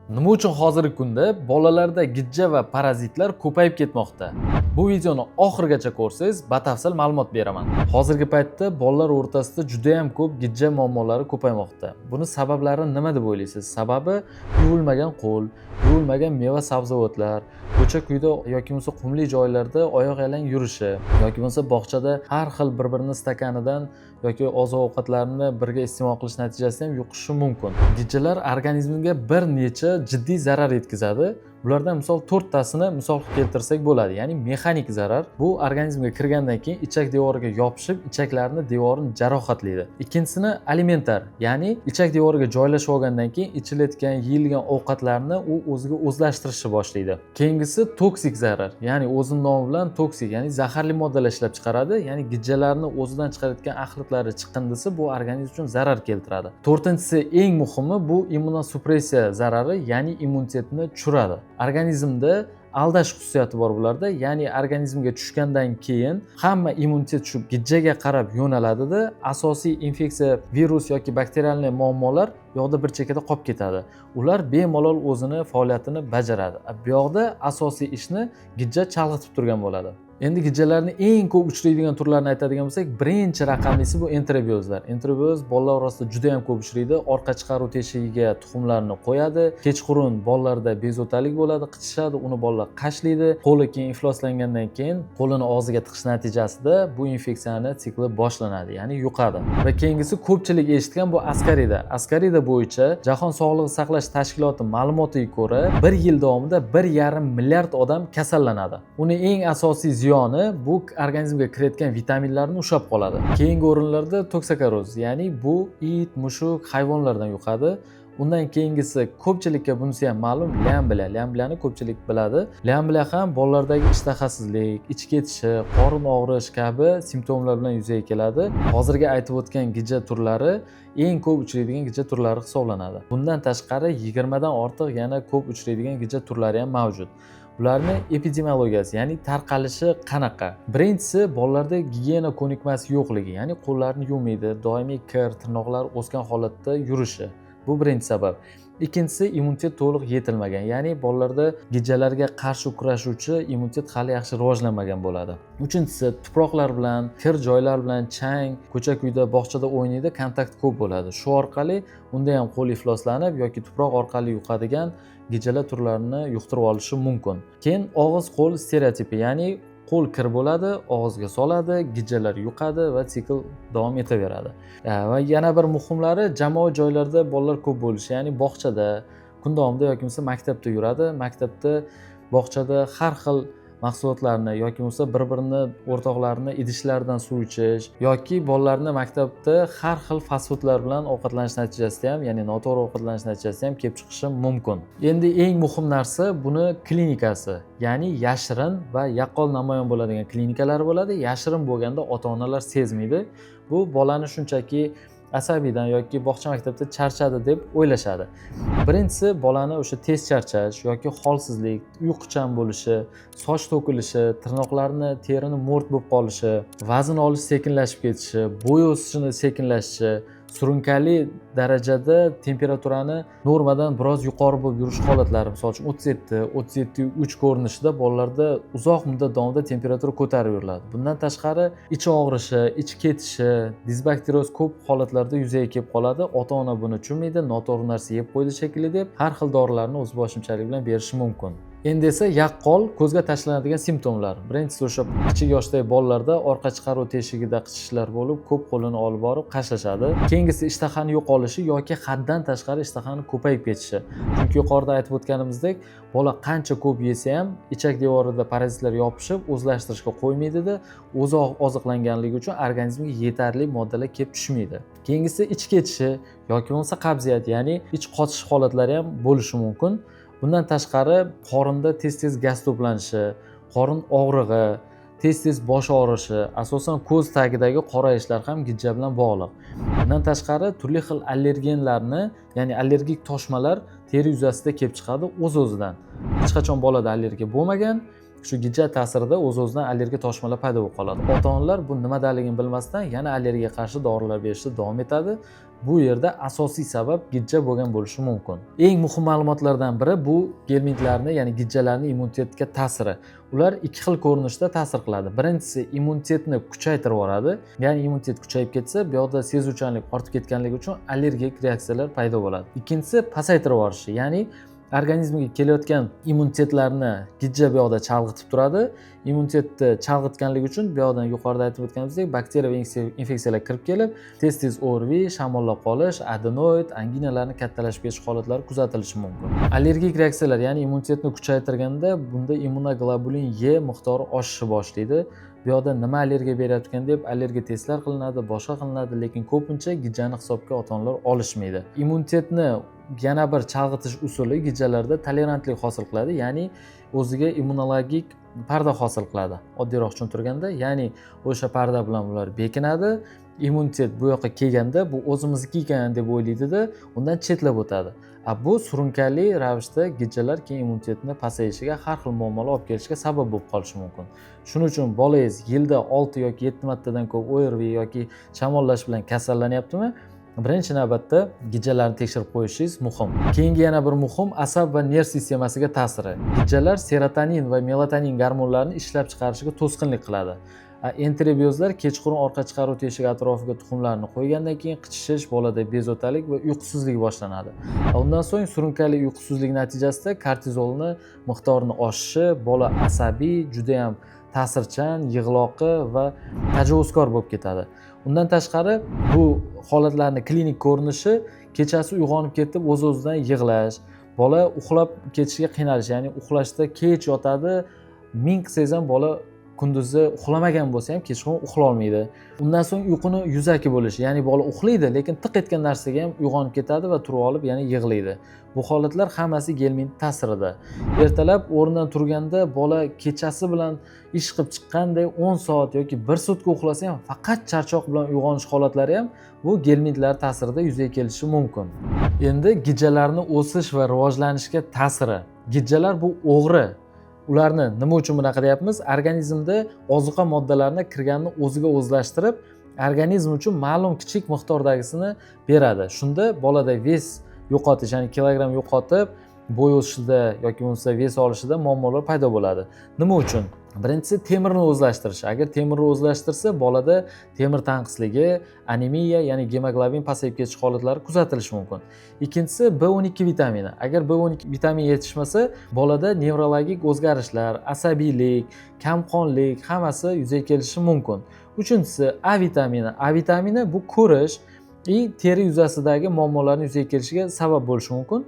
Nima uchun hozirgi kunda bolalarda gijja va parazitlar ko'payib ketmoqda? Bu videoni oxirigacha ko'rsangiz, batafsil ma'lumot beraman. Hozirgi paytda bolalar o'rtasida juda ham ko'p gijja muammolari ko'paymoqda. Buni sabablari nima deb o'ylaysiz? Sababi yuvilmagan qo'l, yuvilmagan meva sabzavotlar, ko'cha-kuyda yoki bo'lmasa qumli joylarda oyoq yalang yurishi yoki bo'lmasa bog'chada har xil bir-birini stakanidan yoki oziq-ovqatlarni birga iste'mol qilish natijasida ham yuqishi mumkin. Gijjalar organizmga bir necha jiddiy zarar yetkazadi. Bulardan misol 4 tasini misol keltirsak bo'ladi. Ya'ni mexanik zarar. Bu organizmga kirgandan keyin ichak devoriga yopishib, ichaklarni devorini jarohatlaydi. Ikkinchisini alimentar, ya'ni ichak devoriga joylashib olgandan keyin ichilayotgan, yeyilgan ovqatlarni u o'ziga o'zlashtirishni boshlaydi. Keyingisi toksik zarar, ya'ni o'zining nomi bilan toksik, ya'ni zaharli moddalar ishlab chiqaradi. Ya'ni gijjalarni o'zidan chiqarayotgan axlitlari chiqindisi bu organizm uchun zarar keltiradi. To'rtinchisi eng muhimi bu immunosupressiya zarari, ya'ni immunitetni tushiradi. Organizmda aldash xususiyati bor bularda, ya'ni organizmga tushgandan keyin hamma immunitet shu gijjaga qarab yo'naladida, asosiy infeksiya, virus yoki bakterial muammolar bu yoqda bir chekkada qolib ketadi. Ular bemalol o'zini faoliyatini bajaradi. Bu yoqda asosiy ishni gijja chalg'itib turgan bo'ladi. Endi gijjalarning eng ko'p uchraydigan turlarini aytadigan bo'lsak, birinchi raqamlisi bu enterobiozlar. Enterobioz bolalar orasida juda ham ko'p uchraydi. Orqa chiqaruv teshigiga tuxumlarni qo'yadi. Kechqurun bolalarda bezovtalik bo'ladi, qichishadi, uni bolalar qashlaydi. Qo'li keyin ifloslangandan keyin qo'lini og'ziga tiqish natijasida bu infeksiyani sikli boshlanadi, ya'ni yuqadi. Va keyingisi ko'pchilik eshitgan bu askarida. Askarida bo'yicha Jahon Sog'liqni saqlash tashkiloti ma'lumotiga ko'ra, 1 yil davomida 1,5 milliard odam kasallanadi. Uni eng asosiy ziyoni bu organizmga kirayotgan vitaminlarni ushlab qoladi. Keyingi o'rinlarda toksikoroz, ya'ni bu it, mushuk, hayvonlardan yuqadi. Undan keyingisi ko'pchilikka bunisi ham ma'lum, lyamblia. Lyambliani ko'pchilik biladi. Lyamblia ham bolalardagi ishtahasizlik, ich ketishi, qorin og'rish kabi simptomlar bilan yuzaga keladi. Hozirgi aytib o'tgan gijja turlari eng ko'p uchraydigan gijja turlari hisoblanadi. Bundan tashqari 20 dan ortiq yana ko'p uchraydigan gijja turlari ham mavjud. Bularni epidemiologiyasi, ya'ni tarqalishi qanaqa? Birinchisi bolalarda gigiyena ko'nikmasi yo'qligi, ya'ni qo'llarni yuvmaydi, doimiy kir, tirnoqlar o'sgan holatda yurishi. Bu birinchi sabab. Ikkinchisi immunitet to'liq yetilmagan, ya'ni bolalarda gijjalarga qarshi kurashuvchi immunitet hali yaxshi rivojlanmagan bo'ladi. Uchinchisi tuproqlar bilan, kir joylar bilan, chang, ko'cha-kuyda, bog'chada o'ynaydi, kontakt ko'p bo'ladi. Shu orqali unda ham qo'l ifloslanib yoki tuproq orqali yuqadigan gijjalar turlarini yuqtirib olishi mumkin. Keyin og'iz-qo'l stereotipi, ya'ni qo'l kir bo'ladi, og'izga soladi, gijjalar yuqadi va sikl davom etaveradi. Va yana bir muhimlari jamoat joylarida bolalar ko'p bo'lishi, ya'ni bog'chada, kun davomida yoki bo'lmasa maktabda yuradi. Maktabda, bog'chada har xil mahsulotlarni yoki bo'lmasa bir-birini o'rtoqlarini idishlaridan suv ichish yoki bolalarni maktabda har xil fast foodlar bilan ovqatlanish natijasida ham, ya'ni noto'g'ri ovqatlanish natijasida ham kelib chiqishi mumkin. Endi eng muhim narsa buni klinikasi, ya'ni yashirin va yaqqol namoyon bo'ladigan klinikalar bo'ladi. Yashirin bo'lganda ota-onalar sezmaydi. Bu bolani shunchaki asabiydan yoki bog'cha maktabda charchadi deb o'ylashadi. Birinchisi bolani o'sha tez charchash yoki holsizlik, uyquchan bo'lishi, soch to'kilishi, tirnoqlarni, terini mo'rt bo'lib qolishi, vazn olish sekinlashib ketishi, bo'y o'sishini sekinlashishi, surunkali darajada temperaturani normadan biroz yuqori bo'lib yurish holatlari, misol uchun 37-37,3 ko'rinishida bolalarda uzoq muddat davomida temperatura ko'tarib yuriladi. Bundan tashqari ich og'rishi, ich ketishi, disbakterioz ko'p holatlarda yuzaga kelib qoladi. Ota-ona buni tushunmaydi, noto'g'ri narsa yeb qo'ydi shekilli deb har xil dorilarni o'zboshimchalik bilan berishi mumkin. Endi esa yaqqol ko'zga tashlanadigan simptomlar. Birinchisi o'sha kichik yoshdagi bolalarda orqa chiqaruv teshigida qichishishlar bo'lib, ko'p qo'lini olib borib qashlashadi. Keyingisi ishtahani yo'qolishi yoki haddan tashqari ishtahani ko'payib ketishi. Chunki yuqorida aytib o'tganimizdek, bola qancha ko'p yesa ham ichak devorida parazitlar yopishib, o'zlashtirishga qo'ymaydi-da, o'zi oziqlanganligi uchun organizmga yetarli moddalar kelib tushmaydi. Keyingisi ich ketishi yoki bo'lmasa qabziyat, ya'ni ich qotish holatlari ham bo'lishi mumkin. Bundan tashqari qorinda tez-tez gaz to'planishi, qorin og'rig'i, tez-tez bosh og'rishi, asosan ko'z tagidagi qorayishlar ham gijja bilan bog'liq. Bundan tashqari turli xil allergenlarni, ya'ni allergik toshmalar teri yuzasida kelib chiqadi o'z-o'zidan. Hech qachon bolada allergiya bo'lmagan, shu gijja ta'sirida o'z-o'zidan allergiya toshmalar paydo bo'lib qoladi. Ota-onalar bu nimadaligini bilmasdan yana allergiyaga qarshi dorilar berishda davom etadi. Bu yerda asosiy sabab gijja bo'lgan bo'lishi mumkin. Eng muhim ma'lumotlardan biri bu gelmintlarni, ya'ni gijjalarning immunitetga ta'siri. Ular ikki xil ko'rinishda ta'sir qiladi. Birinchisi immunitetni kuchaytirib yuboradi. Ya'ni immunitet kuchayib ketsa, bu yoqda sezuvchanlik ortib ketganligi uchun allergik reaksiyalar paydo bo'ladi. Ikkinchisi pasaytirib yuborishi, ya'ni organizmga kelayotgan immunitetlarni gijja bu yoqda chalg'itib turadi. Immunitetni chalg'itganligi uchun bu yoqdan yuqorida aytib o'tganimizdek bakteriya va infeksiyalar kirib kelib, tez ORV, shamollab qolish, adenoid, anginalarning kattalashib ketish holatlari kuzatilishi mumkin. Allergik reaksiyalar, ya'ni immunitetni kuchaytirganda bunda immunoglobulin E miqdori oshishni boshlaydi. Bu yoqda nima allergiya berayotgan deb allergiya testlar qilinadi, boshqa qilinadi, lekin ko'pincha gijjani hisobga ota-onalar olishmaydi. Immunitetni yana bir chalg'itish usuli gijjalarda tolerantlik hosil qiladi, ya'ni o'ziga immunologik parda hosil qiladi. Oddiyroq tushuntirganda, ya'ni o'sha parda bilan ular bekinadi. Immunitet bu yoqqa kelganda bu o'zimizniki ekan deb o'ylaydida, undan chetlab o'tadi. Bu surunkali ravishda gijjalar keyin immunitetni pasayishiga, har xil muammolar olib kelishiga sabab bo'lib qolishi mumkin. Shuning uchun bolangiz yilda 6 yoki 7 martadan ko'p ORV yoki shamollash bilan kasallanyaptimi? Birinchi navbatda gijjalarni tekshirib qo'yishingiz muhim. Keyingi yana bir muhim asab va nerv sistemasiga ta'siri. Gijjalar serotonin va melatonin gormonlarini ishlab chiqarishiga to'sqinlik qiladi. Enterobiozlar kechqurun orqa chiqaruv teshigi atrofiga tuxumlarni qo'ygandan keyin qichishish, bolada bezovtalik va uyqusizlik boshlanadi. Undan so'ng surunkali uyqusizlik natijasida kortizolni miqdorining oshishi, bola asabiy, juda ham ta'sirchan, yig'loqi va tajovuzkor bo'lib ketadi. Undan tashqari bu holatlarning klinik ko'rinishi kechasi uyg'onib ketib o'z-o'zidan yig'lash, bola uxlab ketishiga qiynalish, ya'ni uxlashda kech yotadi, ming qilsangiz ham bola kunduzi uxlamagan bo'lsa ham kechqurun uxlay olmaydi. Undan so'ng uyquni yuzaki bo'lishi, ya'ni bola uxlaydi, lekin tiq etgan narsaga ham uyg'onib ketadi va turib olib yana yig'laydi. Bu holatlar hammasi gelmint ta'sirida. Ertalab o'rnidan turganda bola kechasi bilan ish qilib chiqqanday 10 soat yoki 1 sutka uxlasa ham faqat charchoq bilan uyg'onish holatlari ham bu gelmintlar ta'sirida yuzaga kelishi mumkin. Endi gijjalarni o'sish va rivojlanishga ta'siri. Gijjalar bu o'g'ri. Ularni nima uchun bunaqa deyapmiz? Organizmda ozuqa moddalarini kirganini o'ziga o'zlashtirib, organizm uchun ma'lum kichik miqdordagisini beradi. Shunda bolada ves yo'qotish, ya'ni kilogramm yo'qotib, bo'y o'sishida yoki bo'lmasa ves olishida muammolar paydo bo'ladi. Nima uchun? Birinchisi temirni o'zlashtirish. Agar temirni o'zlashtirsa, bolada temir tanqisligi, anemiya, ya'ni gemoglobin pasayib ketish holatlari kuzatilishi mumkin. Ikkinchisi B12 vitamini. Agar B12 vitamini yetishmasa, bolada nevrologik o'zgarishlar, asabiylik, kamqonlik hammasi yuzaga kelishi mumkin. Uchinchisi A vitamini. A vitamini bu ko'rish teri yuzasidagi muammolarning yuzaga kelishiga sabab bo'lishi mumkin.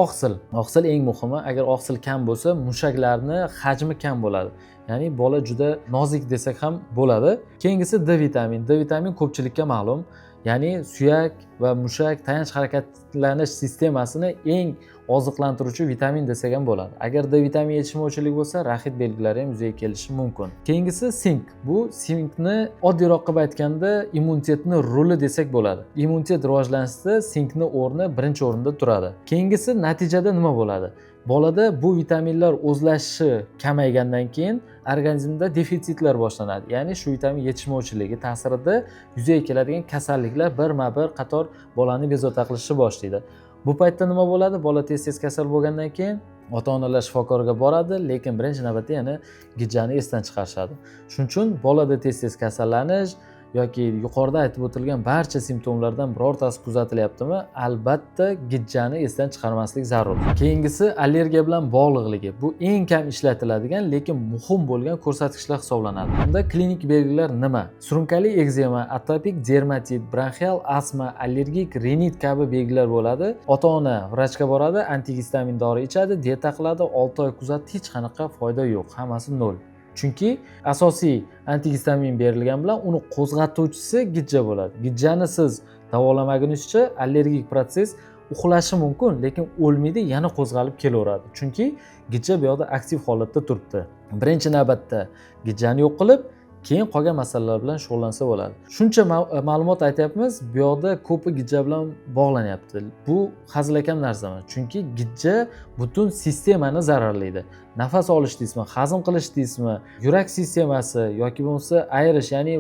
Oqsil. Oqsil eng muhimi. Agar oqsil kam bo'lsa, mushaklarning hajmi kam bo'ladi. Ya'ni bola juda nozik desak ham bo'ladi. Keyingisi D vitamin. D vitamin ko'pchilikka ma'lum. Ya'ni suyak va mushak tayanch harakatlanish sistemasini eng oziqlantiruvchi vitamin desak ham bo'ladi. Agar D vitamin yetishmovchilik bo'lsa, raxit belgilari ham yuzaga kelishi mumkin. Keyingisi sink. Bu sinkni oddiyroq qilib aytganda immunitetni roli desak bo'ladi. Immunitet rivojlanishida sinkni o'rni birinchi o'rinda turadi. Keyingisi natijada nima bo'ladi? Bolada bu vitaminlar o'zlashishi kamaygandan keyin organizmda defitsitlar boshlanadi. Ya'ni shu vitamin yetishmovchiligi ta'sirida yuzaga keladigan kasalliklar birma-bir qator bolani bezovta qilishni boshlaydi. Bu paytda nima bo'ladi? Bola tez-tez kasal bo'lgandan keyin ota-onalar shifokorga boradi, lekin birinchi navbatda yana gijjani esdan chiqarishadi. Shuning uchun bolada tez-tez kasallanish yoki yuqorida aytib o'tilgan barcha simptomlardan birortasi kuzatilyaptimi? Albatta gijjani esdan chiqarmaslik zarur. Keyingisi allergiya bilan bog'liqligi. Bu eng kam ishlatiladigan, lekin muhim bo'lgan ko'rsatkichlar hisoblanadi. Unda klinik belgilar nima? Surunkali ekzema, atopik dermatit, bronxial astma, allergik rinit kabi belgilar bo'ladi. Ota-ona vrachga boradi, antigistamin dori ichadi, dieta qiladi, 6 oy kuzatdi, hech qanaqa foyda yo'q, hammasi 0. Chunki asosiy antigistamin berilgan bilan uni qo'zg'atuvchisi gijja bo'ladi. Gijjani siz davolamagunizcha allergik proses uxlashi mumkin, lekin o'lmaydi, yana qo'zg'alib kelaveradi. Chunki gijja bu yoqda aktiv holatda turibdi. Birinchi navbatda gijjani yo'q qilib, keyin qolgan masalalar bilan shug'ullansa bo'ladi. Shuncha ma'lumot aytyapmiz, bu yoqda ko'pi gijja bilan bog'lanyapti. Bu hazilakam narsa emas, chunki gijja butun sistemani zararlaydi. Nafas olish deysizmi, hazm qilish deysizmi, yurak sistemasi yoki bo'lmasa ayrish, ya'ni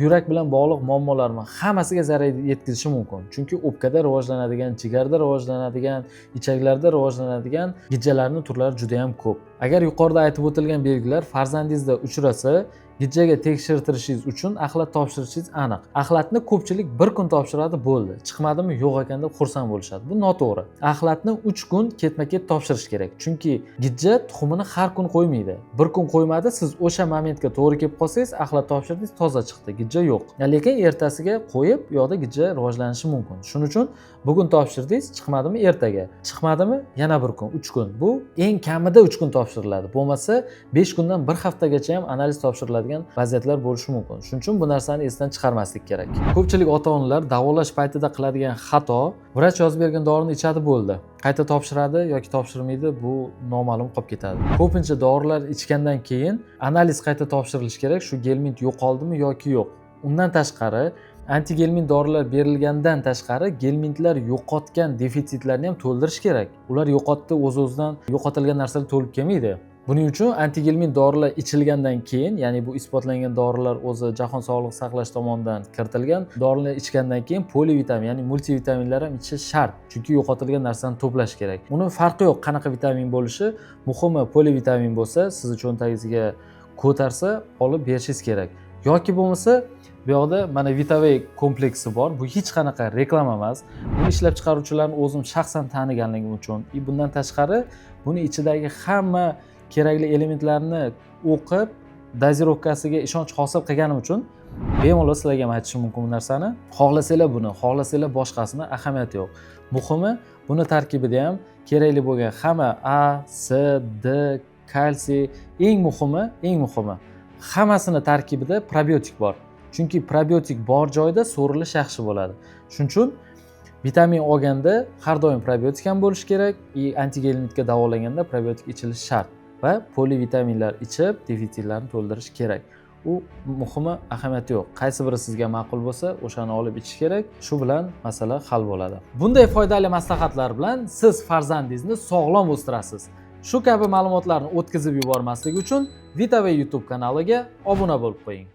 yurak bilan bog'liq muammolarni hammasiga zarar yetkazishi mumkin. Chunki o'pkada rivojlanadigan, jigarda rivojlanadigan, ichaklarda rivojlanadigan gijjalarning turlari juda ham ko'p. Agar yuqorida aytib o'tilgan belgilar farzandingizda uchrasa, gijjaga tekshirtirishingiz uchun axlat topshirishingiz aniq. Axlatni ko'pchilik bir kun topshiradi, bo'ldi. Chiqmadimi, yo'q ekan deb xursand bo'lishadi. Bu noto'g'ri. Axlatni 3 kun ketma-ket topshirish kerak. Chunki gijja tuxumini har kun qo'ymaydi. Bir kun qo'ymadi, siz o'sha momentga to'g'ri kelib qolsangiz, axlat topshirdingiz, toza chiqdi, gijja yo'q. Lekin ertasiga qo'yib, u yoqda gijja rivojlanishi mumkin. Shuning uchun bugun topshirdingiz, chiqmadimi ertaga, chiqmadimi yana bir kun, 3 kun. Bu eng kamida 3 kun topshiriladi. Bo'lmasa 5 kundan 1 haftagacha ham analiz topshiriladi vaziyatlar bo'lishi mumkin. Shuning uchun bu narsani esdan chiqarmaslik kerak. Ko'pchilik ota-onalar davolash paytida qiladigan xato, vrach yozib bergan dorini ichadi, bo'ldi. Qayta topshiradi yoki topshirmaydi, bu noma'lum qolib ketadi. Ko'pincha dorilar ichgandan keyin analiz qayta topshirilishi kerak, shu gelmint yo'qoldimi yoki yo'q. Undan tashqari antigelmint dorilar berilgandan tashqari gelmintlar yo'qotgan defitsitlarni ham to'ldirish kerak. Ular yo'qotdi, o'z-o'zidan yo'qotilgan narsalar to'lib kelmaydi. Buning uchun antigelmint dorilar ichilgandan keyin, ya'ni bu isbotlangan dorilar o'zi Jahon sog'liqni saqlash tomonidan kiritilgan dorilar ichgandan keyin polivitamin, ya'ni multivitaminlar ham ichish shart. Chunki yo'qotilgan narsani to'plash kerak. Uni farqi yo'q qanaqa vitamin bo'lishi, muhimi polivitamin bo'lsa, sizni cho'ntagingizga ko'tarsa olib berishingiz kerak. Yoki bo'lmasa, bu yoqda mana Vitavey kompleksi bor. Bu hech qanaqa reklama emas. Buni ishlab chiqaruvchilarni o'zim shaxsan taniganligim uchun, bundan tashqari buni ichidagi hamma kerakli elementlarni o'qib, dozirovkasiga ishonch hosil qilganim uchun bemalol sizlarga ham aytishim mumkin bu narsani. Xohlasanglar buni, xohlasanglar boshqasini, ahamiyati yo'q. Muhimi, buni tarkibida ham kerakli bo'lgan hamma A, C, D, kalsiy, eng muhimi hammasini tarkibida probiotik bor. Chunki probiotik bor joyda so'rilish yaxshi bo'ladi. Shuning uchun vitamin olganda har doim probiotik ham bo'lishi kerak, antigelmintga davolanganda probiotik ichilishi shart va polivitaminlar ichib defitsitlarni to'ldirish kerak. U muhimi, ahamiyati yo'q. Qaysi biri sizga ma'qul bo'lsa, o'shani olib ichish kerak. Shu bilan masala hal bo'ladi. Bunday foydali maslahatlar bilan siz farzandingizni sog'lom o'stirasiz. Shu kabi ma'lumotlarni o'tkazib yubormaslik uchun Vitavey YouTube kanaliga obuna bo'lib qo'ying.